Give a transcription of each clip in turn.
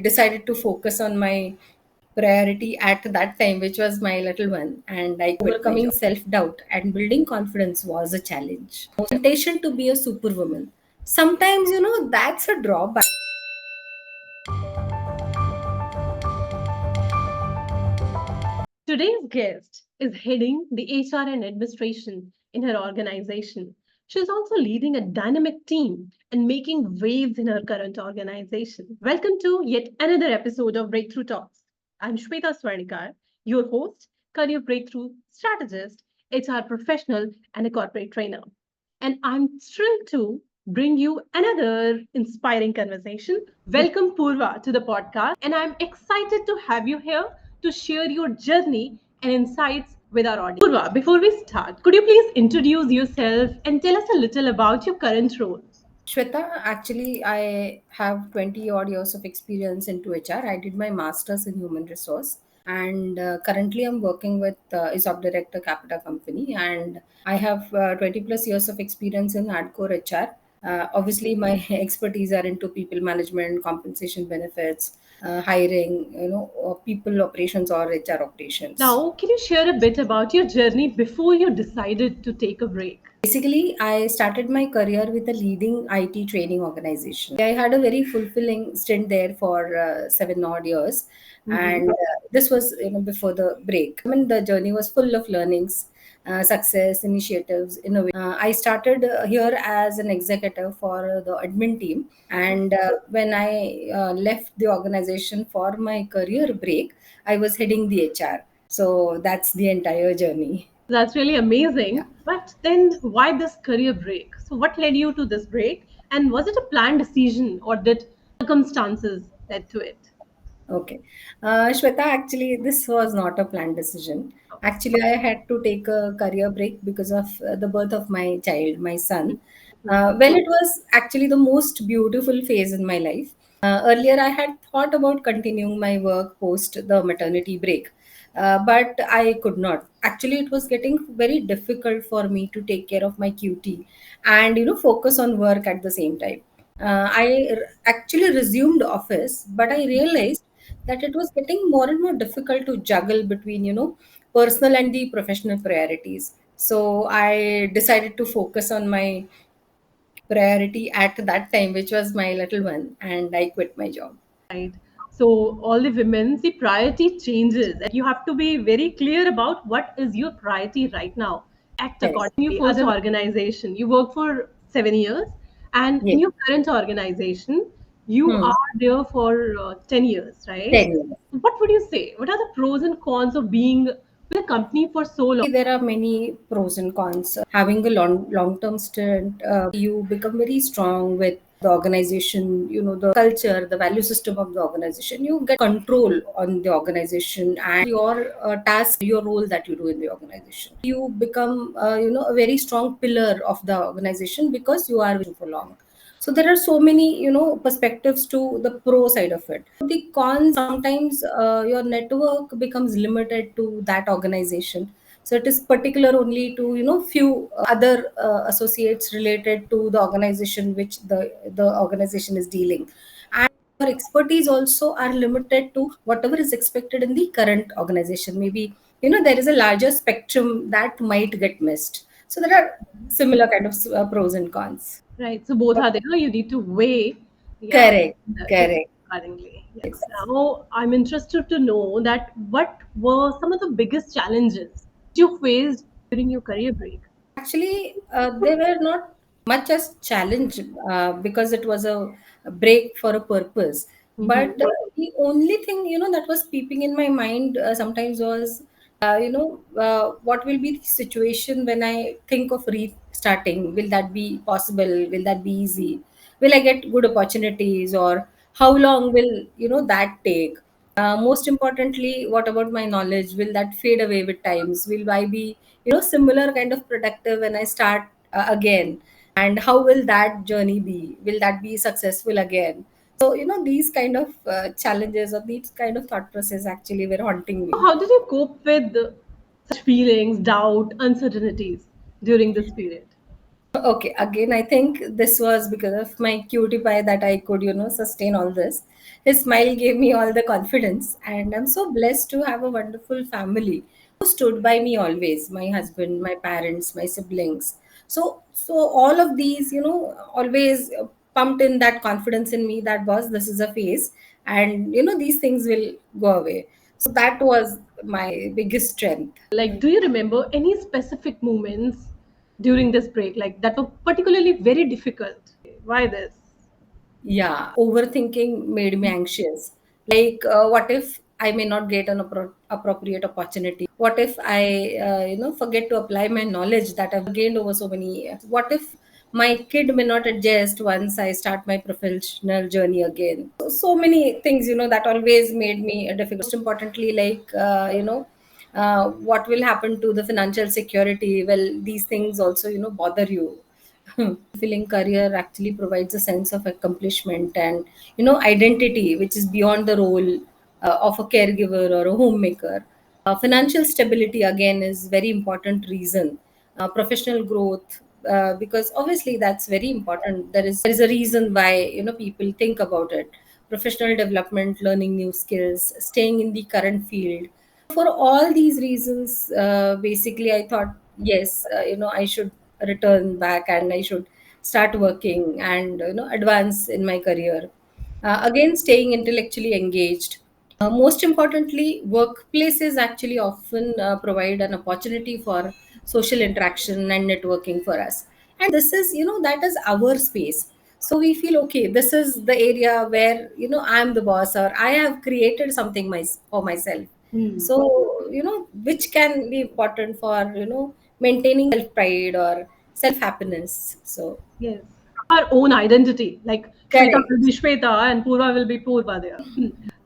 decided to focus on my priority at that time, which was my little one, and I quit my overcoming job. Self doubt and building confidence was a challenge. Temptation to be a superwoman. Sometimes, that's a drawback. Today's guest is heading the HR and administration in her organization. She's also leading a dynamic team and making waves in her current organization. Welcome to yet another episode of Breakthrough Talks. I'm Shweta Swarnkar, your host, career breakthrough strategist, HR professional, and a corporate trainer. And I'm thrilled to bring you another inspiring conversation. Welcome, Purva, to the podcast. And I'm excited to have you here to share your journey and insights with our audience. Purva, before we start, could you please introduce yourself and tell us a little about your current role? Shweta, actually, I have 20 odd years of experience into HR. I did my master's in human resource, and currently I'm working with ISOP Director Capita Company, and I have 20 plus years of experience in hardcore HR. Obviously, my expertise are into people management, compensation benefits, hiring, people operations or HR operations. Now, can you share a bit about your journey before you decided to take a break? Basically, I started my career with a leading IT training organization. I had a very fulfilling stint there for 7 odd years, and this was before the break. I mean, the journey was full of learnings, success, initiatives, innovation. I started here as an executive for the admin team, and when I left the organization for my career break, I was heading the HR. So that's the entire journey. That's really Yeah. amazing. But then why this career break? So, what led you to this break? And was it a planned decision or did circumstances led to it? Okay. Shweta, actually, this was not a planned decision. Okay. Actually, I had to take a career break because of the birth of my child, my son. Mhm. Well, it was actually the most beautiful phase in my life. Earlier, I had thought about continuing my work post the maternity break, but I could not. Actually, it was getting very difficult for me to take care of my QT and focus on work at the same time. Actually resumed office, but I realized that it was getting more and more difficult to juggle between personal and the professional priorities. So I decided to focus on my priority at that time, which was my little one, and I quit my job. Right. So all the women, the priority changes, and you have to be very clear about what is your priority right now. Act Correct. accordingly. Your first organization, you work for 7 years, and in Yes. your current organization, you Hmm. are there for 10 years, right? 10 years. What would you say? What are the pros and cons of being with a company for so long? There are many pros and cons. Having a long term stint, you become very strong with the organization, the culture, the value system of the organization. You get control on the organization and your task, your role that you do in the organization. You become, a very strong pillar of the organization because you are for long. So there are so many perspectives to the pro side of it. The cons, sometimes your network becomes limited to that organization, so it is particular only to few other associates related to the organization which the organization is dealing, and your expertise also are limited to whatever is expected in the current organization. Maybe there is a larger spectrum that might get missed. So there are similar kind of pros and cons. Right. So both are there. You need to weigh, yeah, Correct, it correct. accordingly. Yes. Exactly. Now I'm interested to know that what were some of the biggest challenges you faced during your career break? Actually, they were not much as challenge because it was a break for a purpose. But Mm-hmm. the only thing that was peeping in my mind sometimes was, what will be the situation when I think of restarting? Will that be possible? Will that be easy? Will I get good opportunities, or how long will that take? Most importantly, what about my knowledge? Will that fade away with times? Will I be similar kind of productive when I start again? And how will that journey be? Will that be successful again? So these kind of challenges or these kind of thought process actually were haunting So me. how did you cope with such feelings, doubt, uncertainties during this period? Okay, again, I think this was because of my cutie pie that I could, sustain all this. His smile gave me all the confidence, and I'm so blessed to have a wonderful family who stood by me always. My husband, my parents, my siblings. So all of these, always pumped in that confidence in me that boss, this is a phase, and these things will go away. So that was my biggest strength. Like, do you remember any specific moments during this break, like that were particularly very difficult? Why this? Yeah, overthinking made me anxious. Like, what if I may not get an appropriate opportunity? What if I, forget to apply my knowledge that I've gained over so many years? What if my kid may not adjust once I start my professional journey again? So many things, that always made me difficult. Most importantly, like, what will happen to the financial security? Well, these things also, bother you. Fulfilling career actually provides a sense of accomplishment and identity which is beyond the role of a caregiver or a homemaker. Financial stability again is very important reason. Professional growth, because obviously that's very important. There is a reason why people think about it. Professional development, learning new skills, staying in the current field. For all these reasons, basically I thought, yes, I should return back and I should start working and advance in my career. Again, staying intellectually engaged. Most importantly, workplaces actually often provide an opportunity for social interaction and networking for us. And this is, that is our space. So we feel, okay, this is the area where, I'm the boss or I have created something for myself. Hmm. So, which can be important for, maintaining self pride or self happiness. So, Yes. Our own identity. Like Shweta will correct. be Shweta and Purva will be Purva there.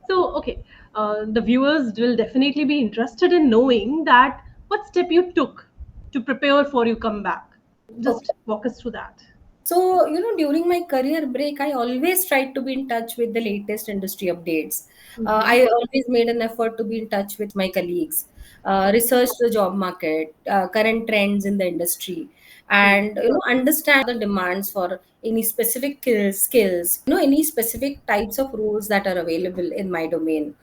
So, okay, the viewers will definitely be interested in knowing that what step you took to prepare for your comeback. Okay. Just walk us through that. So, during my career break, I always tried to be in touch with the latest industry updates. Mhm. I always made an effort to be in touch with my colleagues, research the job market, current trends in the industry, Hmm. and understand the demands for any specific skills, any specific types of roles that are available in my domain.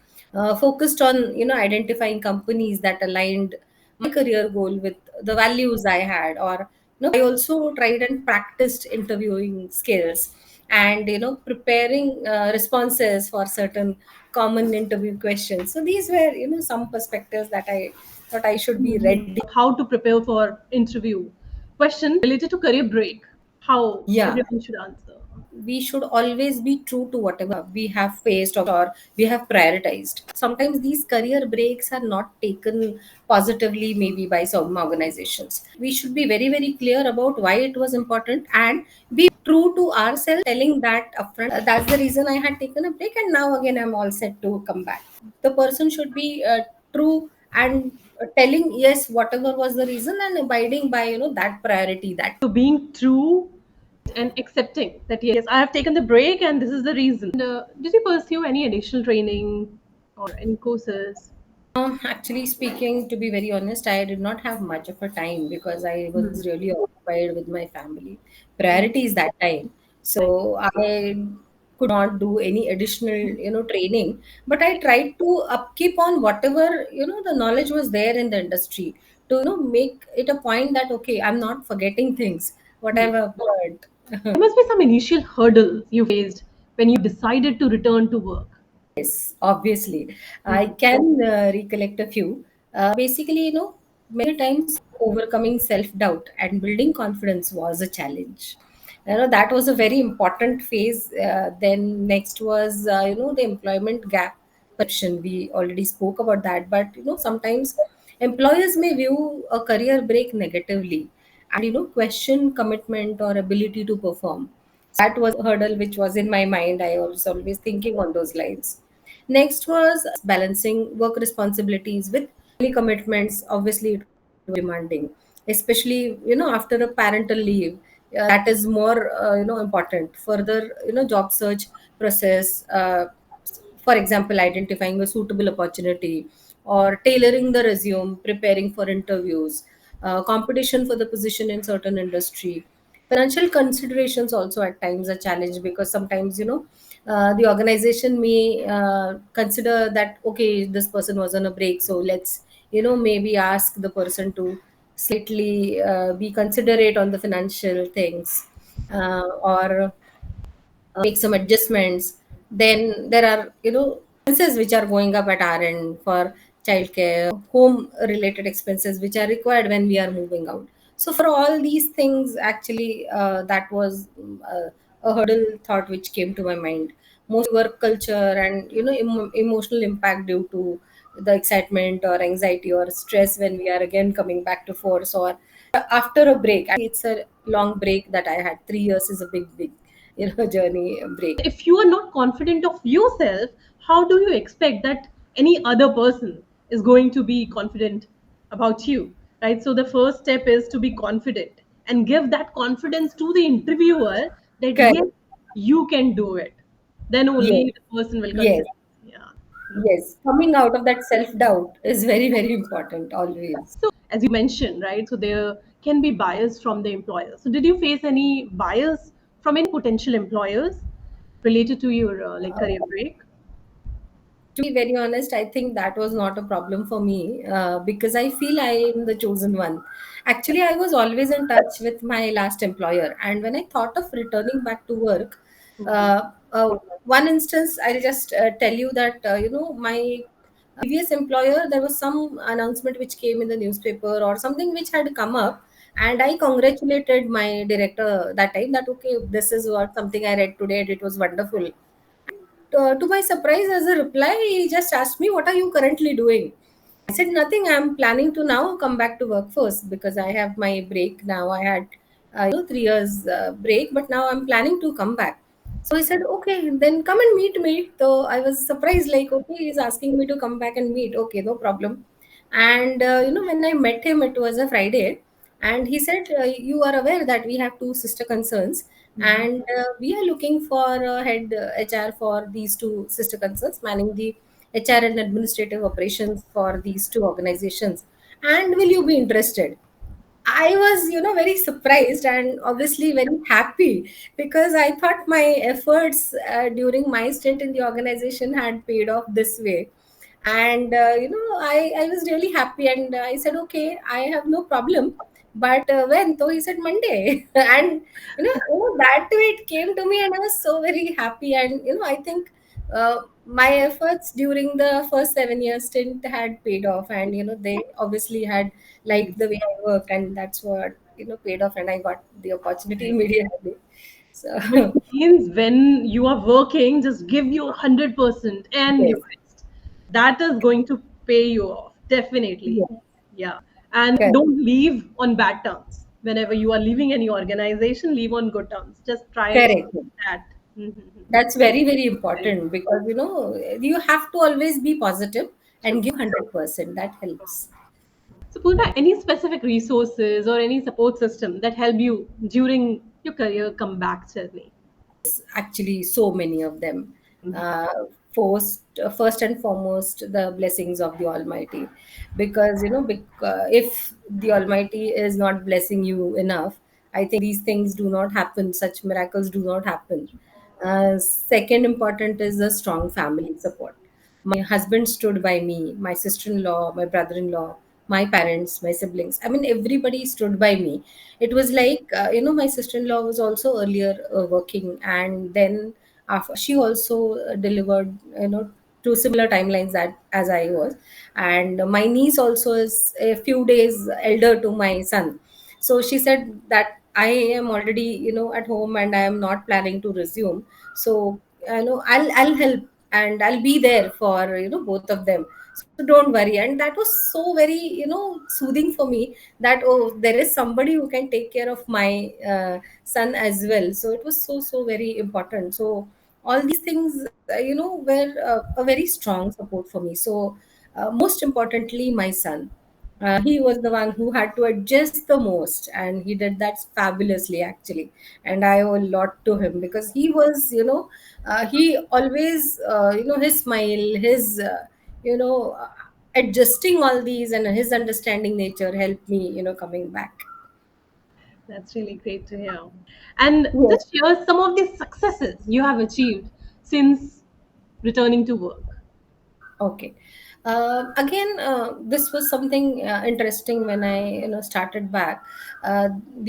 Focused on identifying companies that aligned my career goal with the values I had, or I also tried and practiced interviewing skills and preparing responses for certain common interview questions. So these were some perspectives that I thought I should be Mhm. ready. How to prepare for interview. Question related to career break. How Yeah, everyone should answer. we should always be true to whatever we have faced or we have prioritized. Sometimes these career breaks are not taken positively, maybe by some organizations. We should be very, very clear about why it was important and be true to ourselves, telling that upfront. That's the reason I had taken a break, and now again I'm all set to come back. The person should be true and telling yes, whatever was the reason, and abiding by that priority. That So being true and accepting that yes, I have taken the break and this is the reason. Did you pursue any additional training or any courses? Actually speaking, to be very honest, I did not have much of a time because I Hmm. was really occupied with my family Right. priorities that time. Right. So I could not do any additional, training, but I tried to upkeep on whatever, the knowledge was there in the industry to, make it a point that, okay, I'm not forgetting things, Hmm. whatever I've learned. There must be some initial hurdles you faced when you decided to return to work. Yes, obviously. I Hmm. can recollect a few. Basically, many times overcoming self doubt and building confidence was a challenge. That was a very important phase. Then, next was, the employment gap perception. We already spoke about that. But, sometimes employers may view a career break negatively and, question commitment or ability to perform. That was a hurdle which was in my mind. I was always thinking on those lines. Next was balancing work responsibilities with family commitments. Obviously, it was demanding, especially after a parental leave. That is more important. Further, job search process. For example, identifying a suitable opportunity or tailoring the resume, preparing for interviews, competition for the position in certain industry. Financial considerations also at times a challenge, because sometimes, the organization may consider that, okay, this person was on a break, so let's, maybe ask the person to slightly be considerate on the financial things, or make some adjustments. Then there are, expenses which are going up at our end for childcare, home related expenses which are required when we are moving out. So for all these things, actually, that was a hurdle thought which came to my mind. Most work culture and, emotional impact due to the excitement or anxiety or stress when we are again coming back to force, or after a break. It's a long break that I had. 3 years is a big, journey break. If you are not confident of yourself, how do you expect that any other person is going to be confident about you? Right? So the first step is to be confident and give that confidence to the interviewer that Correct. yes, you can do it. Then Yes. only the person will Yes. consider. Yeah. Yes. Coming out of that self doubt is very, very important always. So as you mentioned, right? So there can be bias from the employer. So did you face any bias from any potential employers related to your like career break? To be very honest, I think that was not a problem for me, because I feel I am the chosen one. Actually, I was always in touch with my last employer, and when I thought of returning back to work, Mhm. uh, one instance I'll just tell you that, my previous employer, there was some announcement which came in the newspaper or something which had come up, and I congratulated my director that time that, okay, this is what something I read today and it was wonderful. To my surprise, as a reply, he just asked me, "What are you currently doing?" I said, "Nothing. I'm planning to now come back to work first because I have my break now. I had, 3 years break, but now I'm planning to come back." So he said, "Okay, then come and meet me." So I was surprised, like, okay, he's asking me to come back and meet. Okay, no problem. And, when I met him, it was a Friday, and he said, "You are aware that we have two sister concerns, Mhm. and we are looking for a head HR for these two sister concerns, manning the HR and administrative operations for these two organizations. And will you be interested?" I was, very surprised and obviously very happy, because I thought my efforts during my stint in the organization had paid off this way. And, I was really happy, and I said, "Okay, I have no problem. But when?" So he said, "Monday." And, that way it came to me, and I was so very happy. And, I think my efforts during the first 7 years stint had paid off, and, they obviously had liked the way I worked, and that's what, paid off, and I got the opportunity immediately. Which So means when you are working, just give your 100% and your yes, best. That is going to pay you off, definitely. yes, Yeah. And correct, don't leave on bad terms. Whenever you are leaving any organization, leave on good terms. Just try correct. that. Mhm. That's very, very important, because, you have to always be positive True. and give 100%. That helps. So, Purva, any specific resources or any support system that help you during your career comeback journey? Actually, so many of them. uh, first and foremost, the blessings of the Almighty, because, if the Almighty is not blessing you enough, I think these things do not happen, such miracles do not happen. Second important is a strong family support. My husband stood by me, my sister-in-law, my brother-in-law, my parents, my siblings. I mean, everybody stood by me. It was like, my sister-in-law was also earlier working, and then after, she also delivered, to similar timelines that as I was. And my niece also is a few days elder to my son. So she said that I am already, at home, and I am not planning to resume. So, I'll help, and I'll be there for, both of them. So don't worry. And that was so very, soothing for me, that, oh, there is somebody who can take care of my son as well. So it was so, so very important. So all these things, were a very strong support for me. So most importantly, my son, he was the one who had to adjust the most, and he did that fabulously, actually. And I owe a lot to him, because he was, he always, his smile, his, you know uh, adjusting all these, and his understanding nature helped me, coming back. That's really great to hear. And Yes. just share some of the successes you have achieved since returning to work. Okay. Again, this was something interesting when I, started back.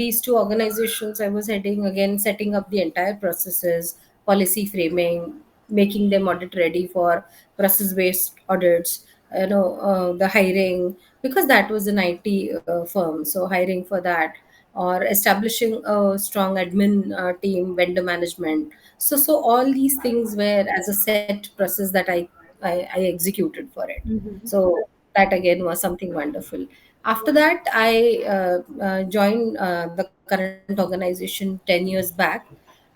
These two organizations I was heading, again, setting up the entire processes, policy framing, making them audit ready for process-based audits. The hiring, because that was an IT firm, so hiring for that, or establishing a strong admin team, vendor management. So all these things were as a set process that I executed for it. Mhm. So that again was something wonderful. After that, I joined the current organization 10 years back.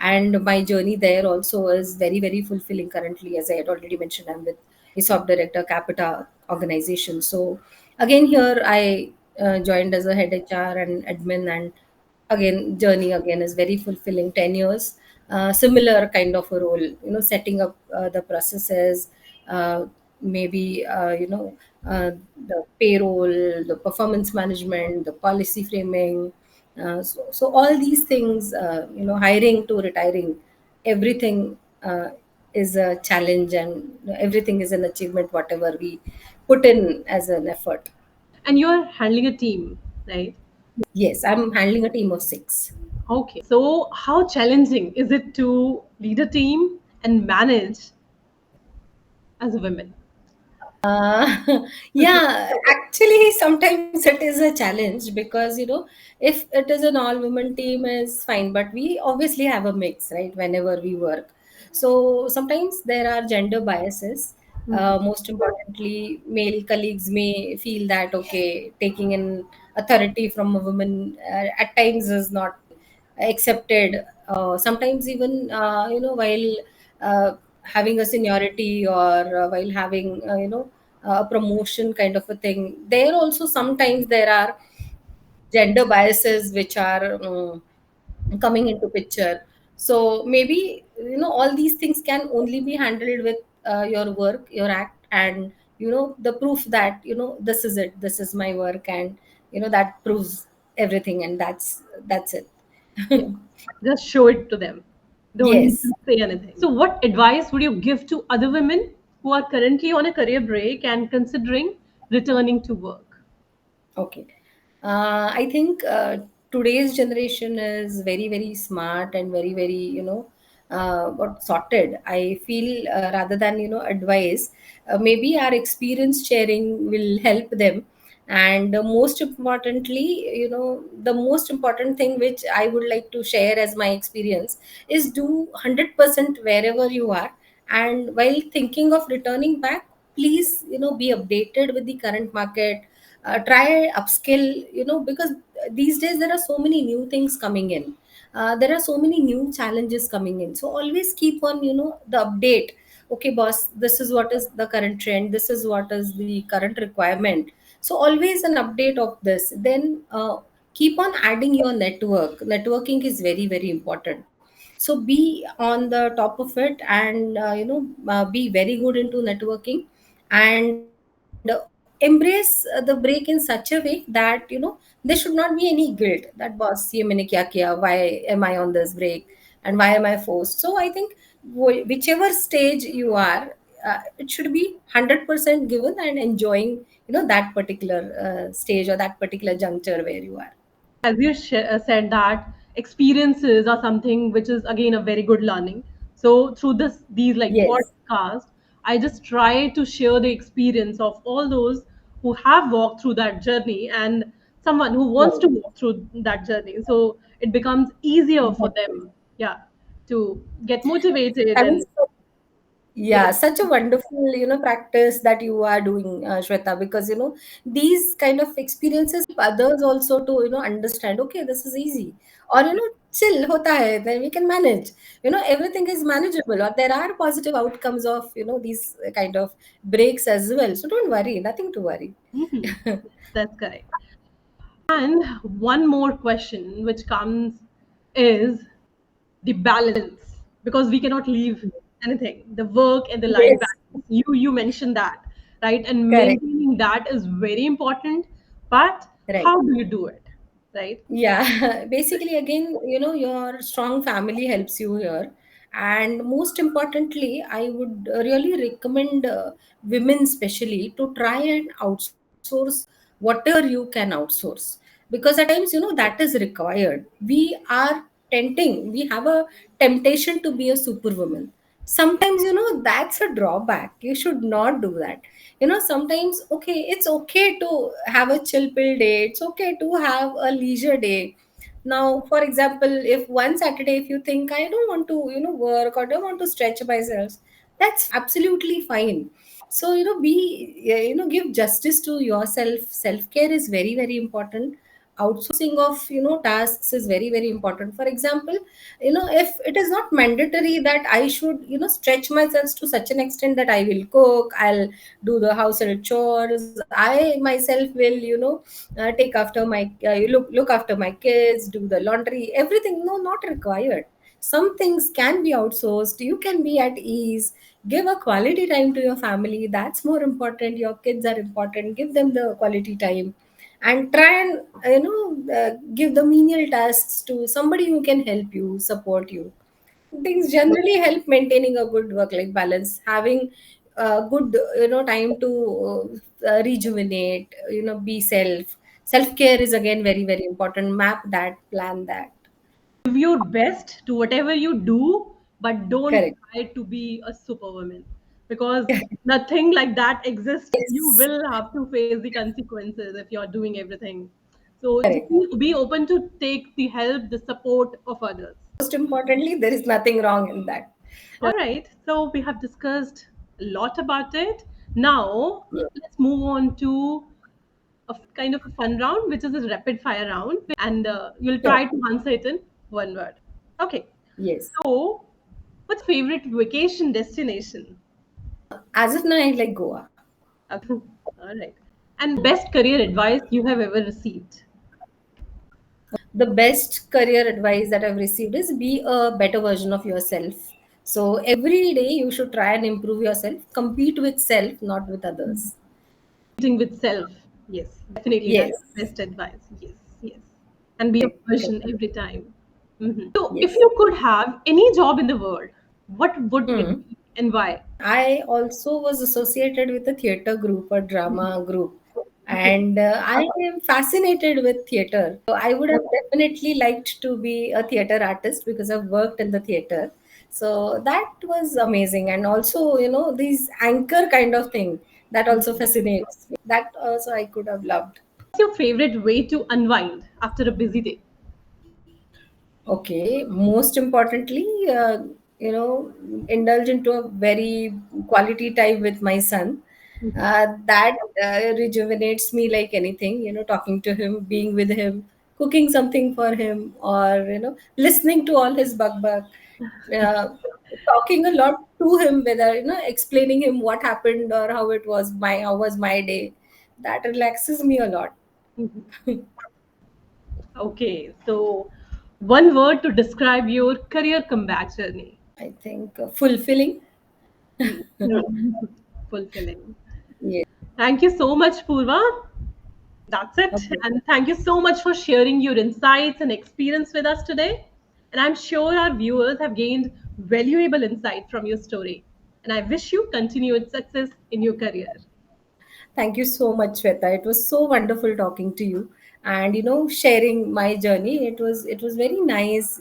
And my journey there also is very, very fulfilling currently. As I had already mentioned, I'm with ESOP Director, Capita organization. So again, here I joined as a head HR and admin, and again journey again is very fulfilling. 10 years, similar kind of a role, setting up the processes, uh, maybe the payroll, the performance management, the policy framing. So all these things, hiring to retiring, everything is a challenge, and everything is an achievement whatever we put in as an effort. And you're handling a team, right? Yes, I'm handling a team of 6. Okay. So, how challenging is it to lead a team and manage as a woman? Yeah, actually, sometimes it is a challenge because, if it is an all women team is fine, but we obviously have a mix, right, whenever we work. So sometimes there are gender biases. Mhm. Most importantly, male colleagues may feel that, okay, taking in authority from a woman at times is not accepted. Sometimes even, while having a seniority, or while having, a promotion kind of a thing, there also sometimes there are gender biases which are coming into picture. So maybe, all these things can only be handled with your work, your act, and the proof that, this is it, this is my work, and that proves everything, and that's it. Yeah. Just show it to them. Don't need Yes. to say anything. So, what advice would you give to other women who are currently on a career break and considering returning to work? Okay. I think today's generation is very, very smart and very, very, what sorted. I feel rather than, advice, maybe our experience sharing will help them. And most importantly, the most important thing which I would like to share as my experience is do 100% wherever you are. And while thinking of returning back, please, be updated with the current market. Try upskill, because these days there are so many new things coming in. There are so many new challenges coming in, so always keep on, the update. Okay boss, this is what is the current trend, this is what is the current requirement. So always an update of this. Then keep on adding your network. Networking is very, very important. So be on the top of it, and be very good into networking. And embrace the break in such a way that, there should not be any guilt that boss ye maine kya kiya, why am I on this break, and why am I forced. So I think whichever stage you are, it should be 100% given and enjoying, that particular stage or that particular juncture where you are. As you said that experiences are something which is again a very good learning. So through these like Yes. podcast, I just try to share the experience of all those who have walked through that journey and someone who wants Right. to walk through that journey, so it becomes easier for Exactly. them, yeah, to get motivated I mean, and get yeah, such a wonderful, practice that you are doing, Shweta, because, these kind of experiences others also to, understand, okay, this is easy, or, chill, hota hai, then we can manage, everything is manageable, or there are positive outcomes of, these kind of breaks as well. So don't worry, nothing to worry. Mhm. That's correct. And one more question which comes is the balance, because we cannot leave anything, the work and the life Yes, balance. You mentioned that, right? And correct, maintaining that is very important. But right. how do you do it? right? Yeah, basically, again, your strong family helps you here. And most importantly, I would really recommend women, especially, to try and outsource whatever you can outsource. Because at times, that is required. We have a temptation to be a superwoman. Sometimes, that's a drawback. You should not do that. Sometimes, okay, it's okay to have a chill pill day, it's okay to have a leisure day. Now, for example, if one Saturday, if you think I don't want to work or don't want to stretch myself, that's absolutely fine. So be give justice to yourself. Self care is very, very important. Outsourcing of tasks is very, very important. For example, if it is not mandatory that I should stretch myself to such an extent that I will cook, I'll do the household chores, I myself will take after my look after my kids, do the laundry, everything. No, not required. Some things can be outsourced. You can be at ease. Give a quality time to your family. That's more important. Your kids are important. Give them the quality time, and try and give the menial tasks to somebody who can help you, support you. Things generally help maintaining a good work life balance. Having good time to rejuvenate, be self care is again very, very important. Map that, plan that. Give your best to whatever you do, but don't Correct. try to be a superwoman, because nothing like that exists. You Yes. will have to face the consequences if you're doing everything. So just Correct. be open to take the help, the support of others. Most importantly, there is nothing wrong in that. All right, so we have discussed a lot about it. Now, Yeah. let's move on to a kind of a fun round, which is a rapid fire round, and you'll Sure. try to answer it in one word. Okay, Yes. so what's favorite vacation destination? As of now, I like Goa. Okay, all right. And best career advice you have ever received? The best career advice that I've received is be a better version of yourself. So every day you should try and improve yourself, compete with self, not with others. Meeting with self. Yes, definitely. That's Yes. the best advice. Yes, yes. And be a Correct. version Correct. every time. So, if Yes. you could have any job in the world, what would it Hmm. be and why? I also was associated with a theater group, a drama group, Okay. and I am fascinated with theater. So I would have definitely liked to be a theater artist because I've worked in the theater. So that was amazing, and also these anchor kind of thing that also fascinates me. That also I could have loved. What's your favorite way to unwind after a busy day? Okay, most importantly, indulge into a very quality time with my son. That rejuvenates me like anything, talking to him, being with him, cooking something for him, or, listening to all his buck, uh, talking a lot to him, whether, explaining him what happened or how was my day. That relaxes me a lot. Mhm. Okay, so one word to describe your career comeback journey. I think fulfilling. Fulfilling. Yeah. Thank you so much, Purva. That's it. Okay. And thank you so much for sharing your insights and experience with us today. And I'm sure our viewers have gained valuable insight from your story. And I wish you continued success in your career. Thank you so much, Shweta. It was so wonderful talking to you, and sharing my journey. It was very nice,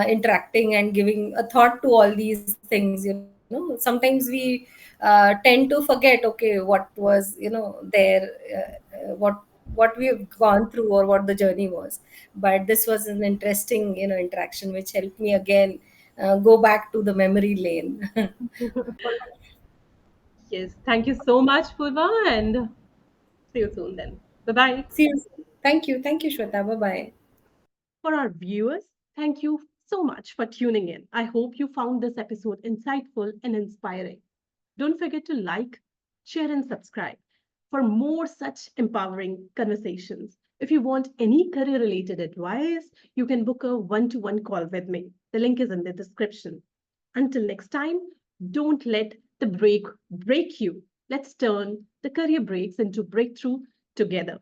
interacting and giving a thought to all these things. Sometimes we tend to forget. Okay, what was there, what we have gone through or what the journey was. But this was an interesting interaction, which helped me again go back to the memory lane. Yes, thank you so much, Purva, and see you soon then. Bye bye. See you soon. Thank you, Shweta. Bye bye. For our viewers, thank you so much for tuning in. I hope you found this episode insightful and inspiring. Don't forget to like, share, and subscribe for more such empowering conversations. If you want any career related advice, you can book a one to one call with me. The link is in the description. Until next time, don't let the break break you. Let's turn the career breaks into breakthrough together.